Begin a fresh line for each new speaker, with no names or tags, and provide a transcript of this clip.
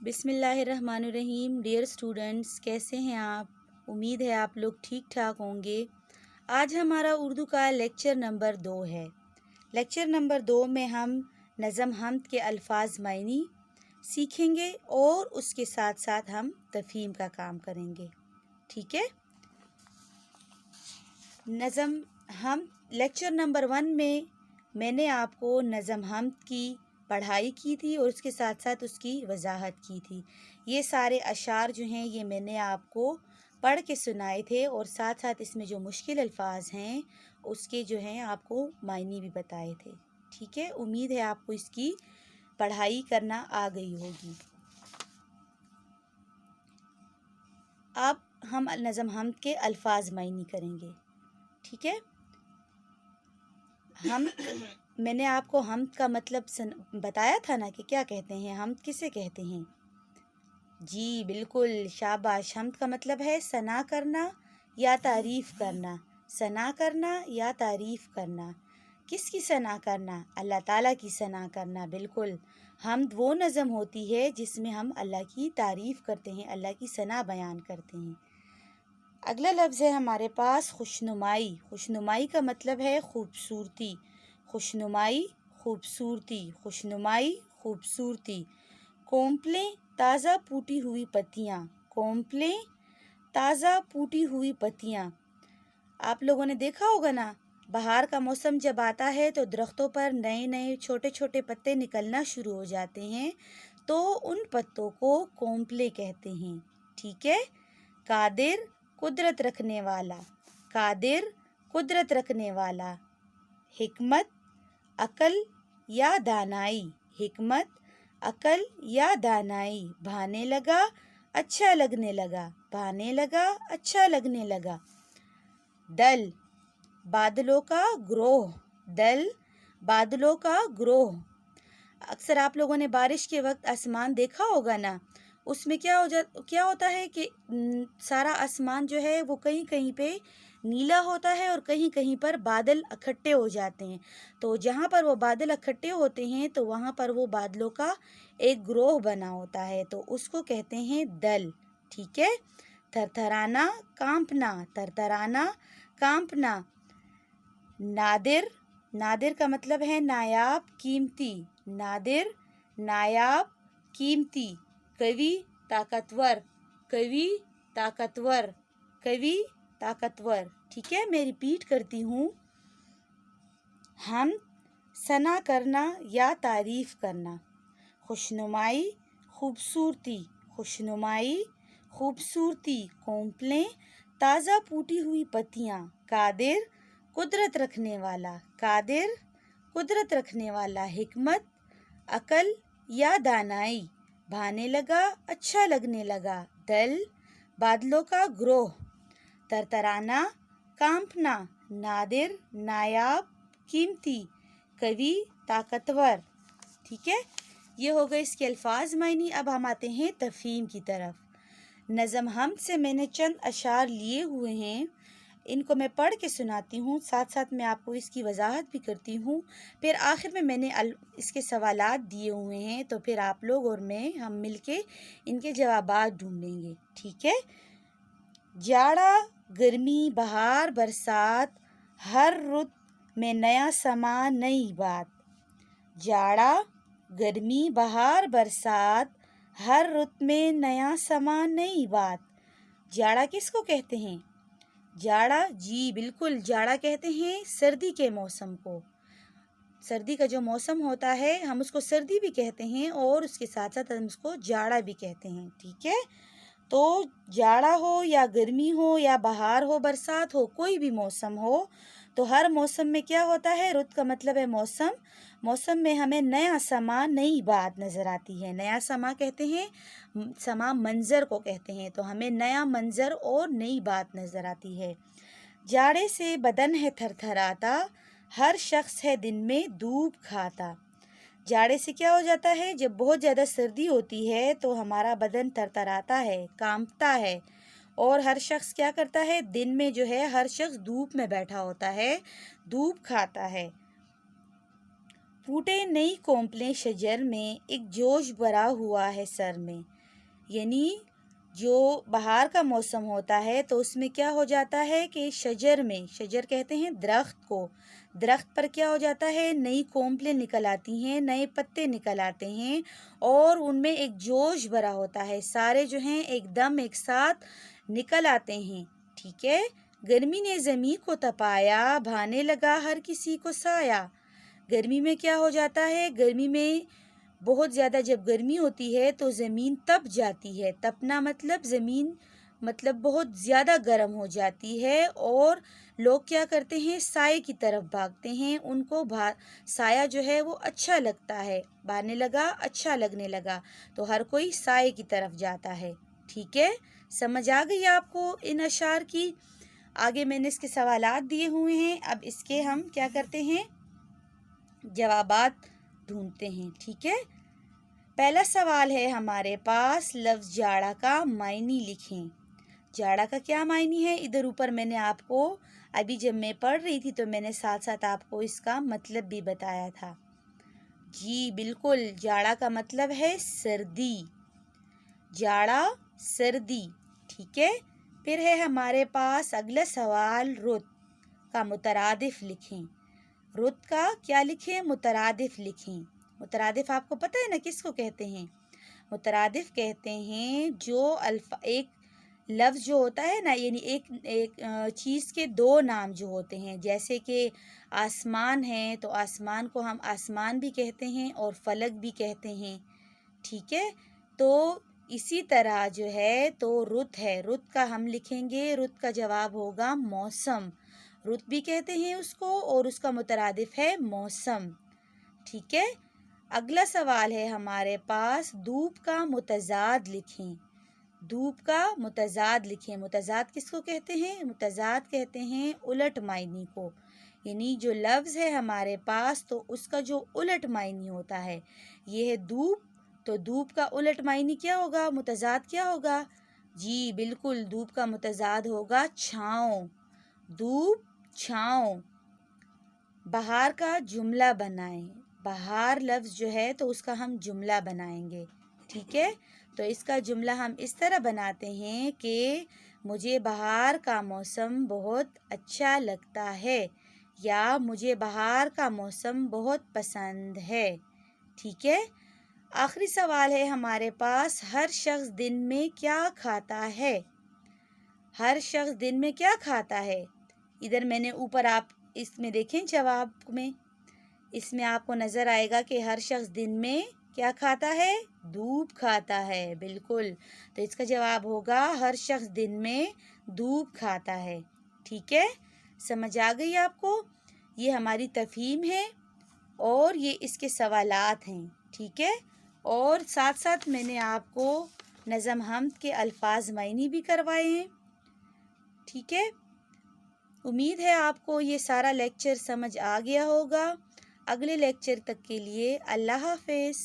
बिस्मिल्लाहिर्रहमानिर्रहीम। Dear students, कैसे हैं आप? उम्मीद है आप लोग ठीक ठाक होंगे। आज हमारा उर्दू का लेक्चर नंबर 2 है। लेक्चर नंबर 2 में हम नज़म हम्द के अल्फाज मायनी सीखेंगे और उसके साथ साथ हम तफ़हीम का काम करेंगे। ठीक है। नज़म हम्द लेक्चर नंबर 1 में मैंने आपको नज़म हम्द की पढ़ाई की थी और उसके साथ साथ उसकी वजाहत की थी। ये सारे अशार जो हैं ये मैंने आपको पढ़ के सुनाए थे और साथ साथ इसमें जो मुश्किल अल्फाज हैं उसके जो हैं आपको मायने भी बताए थे। ठीक है, उम्मीद है आपको इसकी पढ़ाई करना आ गई होगी। अब हम नज़म हम्द के अल्फाज मायनी करेंगे। ठीक है। हम मैंने आपको हम्द का मतलब बताया था ना कि क्या कहते हैं, हम्द किसे कहते हैं। जी बिल्कुल, शाबाश। हम्द का मतलब है सना करना या तारीफ़ करना। सना करना या तारीफ़ करना। किसकी सना करना? अल्लाह ताला की सना करना। बिल्कुल, हम्द वो नज़म होती है जिसमें हम अल्लाह की तारीफ़ करते हैं, अल्लाह की सना बयान करते हैं। अगला लफ्ज़ है हमारे पास खुशनुमाई। खुशनुमाई का मतलब है खूबसूरती। खुशनुमाई, खूबसूरती। खुशनुमाई, खूबसूरती। कोंपलें, ताज़ा फूटी हुई पत्तियाँ। कोंपलें, ताज़ा फूटी हुई पत्तियाँ। आप लोगों ने देखा होगा ना, बहार का मौसम जब आता है तो दरख्तों पर नए नए छोटे छोटे पत्ते निकलना शुरू हो जाते हैं, तो उन पत्तों को कोंपले कहते हैं। ठीक है। कादिर, कुदरत रखने वाला। कादिर, कुदरत रखने वाला। हिकमत, अकल या दानाई। हिकमत, अकल या दानाई। भाने लगा, अच्छा लगने लगा। भाने लगा, अच्छा लगने लगा। दल, बादलों का ग्रोह। दल, बादलों का ग्रोह। अक्सर आप लोगों ने बारिश के वक्त आसमान देखा होगा ना, उसमें क्या होता है कि सारा आसमान जो है वो कहीं कहीं पे नीला होता है और कहीं कहीं पर बादल इकट्ठे हो जाते हैं। तो जहाँ पर वो बादल इकट्ठे होते हैं तो वहाँ पर वो बादलों का एक ग्रोह बना होता है, तो उसको कहते हैं दल। ठीक है। थरथराना, कांपना। थरथराना, कांपना। नादिर, नादिर का मतलब है नायाब, कीमती। नादिर, नायाब, कीमती। कवि, ताकतवर। कवि, ताकतवर। कवि, ताकतवर। ठीक है, मैं रिपीट करती हूँ। हम सना करना या तारीफ़ करना। खुशनुमाई, खूबसूरती। खुशनुमाई, खूबसूरती। कोंपलें, ताज़ा फूटी हुई पत्तियाँ। कादिर, कुदरत रखने वाला। कादिर, कुदरत रखने वाला। हिकमत, अकल या दानाई। भाने लगा, अच्छा लगने लगा। दल, बादलों का ग्रोह। तरतराना, कांपना। नादिर, नायाब, कीमती। कवि, ताकतवर। ठीक है, ये हो गए इसके अल्फाज मायनी। अब हम आते हैं तफ़हीम की तरफ। नज़म हम्द से मैंने चंद अशार लिए हुए हैं, इनको मैं पढ़ के सुनाती हूँ, साथ साथ मैं आपको इसकी वजाहत भी करती हूँ। फिर आखिर में मैंने इसके सवालात दिए हुए हैं, तो फिर आप लोग और मैं हम मिलके इनके जवाबात ढूंढेंगे। ठीक है। जाड़ा, गर्मी, बहार, बरसात, हर रुत में नया समा, नई बात। जाड़ा, गर्मी, बहार, बरसात, हर रुत में नया समा, नई बात। जाड़ा किसको कहते हैं? जाड़ा, जी बिल्कुल, जाड़ा कहते हैं सर्दी के मौसम को। सर्दी का जो मौसम होता है हम उसको सर्दी भी कहते हैं और उसके साथ साथ हम उसको जाड़ा भी कहते हैं। ठीक है। तो जाड़ा हो या गर्मी हो या बहार हो, बरसात हो, कोई भी मौसम हो, तो हर मौसम में क्या होता है? रुत का मतलब है मौसम। मौसम में हमें नया समा, नई बात नज़र आती है। नया समा कहते हैं, समा मंज़र को कहते हैं, तो हमें नया मंज़र और नई बात नज़र आती है। जाड़े से बदन है थरथराता, हर शख्स है दिन में धूप खाता। जाड़े से क्या हो जाता है? जब बहुत ज़्यादा सर्दी होती है तो हमारा बदन थरथराता है, कांपता है, और हर शख्स क्या करता है? दिन में जो है हर शख्स धूप में बैठा होता है, धूप खाता है। پھوٹے نئی کونپلیں شجر میں، ایک جوش بھرا ہوا ہے سر میں. یعنی جو بہار کا موسم ہوتا ہے تو اس میں کیا ہو جاتا ہے کہ شجر میں، شجر کہتے ہیں درخت کو، درخت پر کیا ہو جاتا ہے، نئی کونپلیں نکل آتی ہیں، نئے پتے نکل آتے ہیں اور ان میں ایک جوش بھرا ہوتا ہے، سارے جو ہیں ایک دم ایک ساتھ نکل آتے ہیں. ٹھیک ہے. گرمی نے زمیں کو تپایا، بھانے لگا ہر کسی کو سایہ. گرمی میں کیا ہو جاتا ہے، گرمی میں بہت زیادہ جب گرمی ہوتی ہے تو زمین تپ جاتی ہے. تپنا مطلب زمین مطلب بہت زیادہ گرم ہو جاتی ہے اور لوگ کیا کرتے ہیں، سائے کی طرف بھاگتے ہیں. ان کو سایہ جو ہے وہ اچھا لگتا ہے. بھانے لگا، اچھا لگنے لگا، تو ہر کوئی سائے کی طرف جاتا ہے. ٹھیک ہے. سمجھ آ گئی آپ کو ان اشعار کی؟ آگے میں نے اس کے سوالات دیے ہوئے ہیں، اب اس کے ہم کیا کرتے ہیں، جوابات ڈھونڈتے ہیں. ٹھیک ہے. پہلا سوال ہے ہمارے پاس، لفظ جاڑا کا معنی لکھیں. جاڑا کا کیا معنی ہے؟ ادھر اوپر میں نے آپ کو ابھی جب میں پڑھ رہی تھی تو میں نے ساتھ ساتھ آپ کو اس کا مطلب بھی بتایا تھا. جی بالکل، جاڑا کا مطلب ہے سردی. جاڑا سردی. ٹھیک ہے. پھر ہے ہمارے پاس اگلا سوال، رت کا مترادف لکھیں. رت کا کیا لکھیں؟ مترادف لکھیں. مترادف آپ کو پتہ ہے نا کس کو کہتے ہیں؟ مترادف کہتے ہیں جو ایک لفظ جو ہوتا ہے نا، یعنی ایک چیز کے دو نام جو ہوتے ہیں، جیسے کہ آسمان ہے تو آسمان کو ہم آسمان بھی کہتے ہیں اور فلک بھی کہتے ہیں. ٹھیک ہے. تو اسی طرح جو ہے تو رت ہے، رت کا ہم لکھیں گے، رت کا جواب ہوگا موسم. رت بھی کہتے ہیں اس کو اور اس کا مترادف ہے موسم. ٹھیک ہے. اگلا سوال ہے ہمارے پاس، دھوپ کا متضاد لکھیں. دھوپ کا متضاد لکھیں. متضاد کس کو کہتے ہیں؟ متضاد کہتے ہیں الٹ معنی کو. یعنی جو لفظ ہے ہمارے پاس تو اس کا جو الٹ معنی ہوتا ہے، یہ ہے دھوپ، تو دھوپ کا الٹ معنی کیا ہوگا؟ متضاد کیا ہوگا؟ جی بالکل، دھوپ کا متضاد ہوگا چھاؤں. دھوپ، چھاؤں. بہار کا جملہ بنائیں. بہار لفظ جو ہے تو اس کا ہم جملہ بنائیں گے. ٹھیک ہے. تو اس کا جملہ ہم اس طرح بناتے ہیں کہ مجھے بہار کا موسم بہت اچھا لگتا ہے، یا مجھے بہار کا موسم بہت پسند ہے. ٹھیک ہے. آخری سوال ہے ہمارے پاس، ہر شخص دن میں کیا کھاتا ہے؟ ہر شخص دن میں کیا کھاتا ہے؟ ادھر میں نے اوپر آپ اس میں دیکھیں جواب میں، اس میں آپ کو نظر آئے گا کہ ہر شخص دن میں کیا کھاتا ہے؟ دھوپ کھاتا ہے. بالکل. تو اس کا جواب ہوگا ہر شخص دن میں دھوپ کھاتا ہے. ٹھیک ہے. سمجھ آ گئی آپ کو؟ یہ ہماری تفہیم ہے اور یہ اس کے سوالات ہیں. ٹھیک ہے. اور ساتھ ساتھ میں نے آپ کو نظم حمد کے الفاظ معنی بھی کروائے ہیں. ٹھیک ہے. امید ہے آپ کو یہ سارا لیکچر سمجھ آ گیا ہوگا. اگلے لیکچر تک کے لیے اللہ حافظ.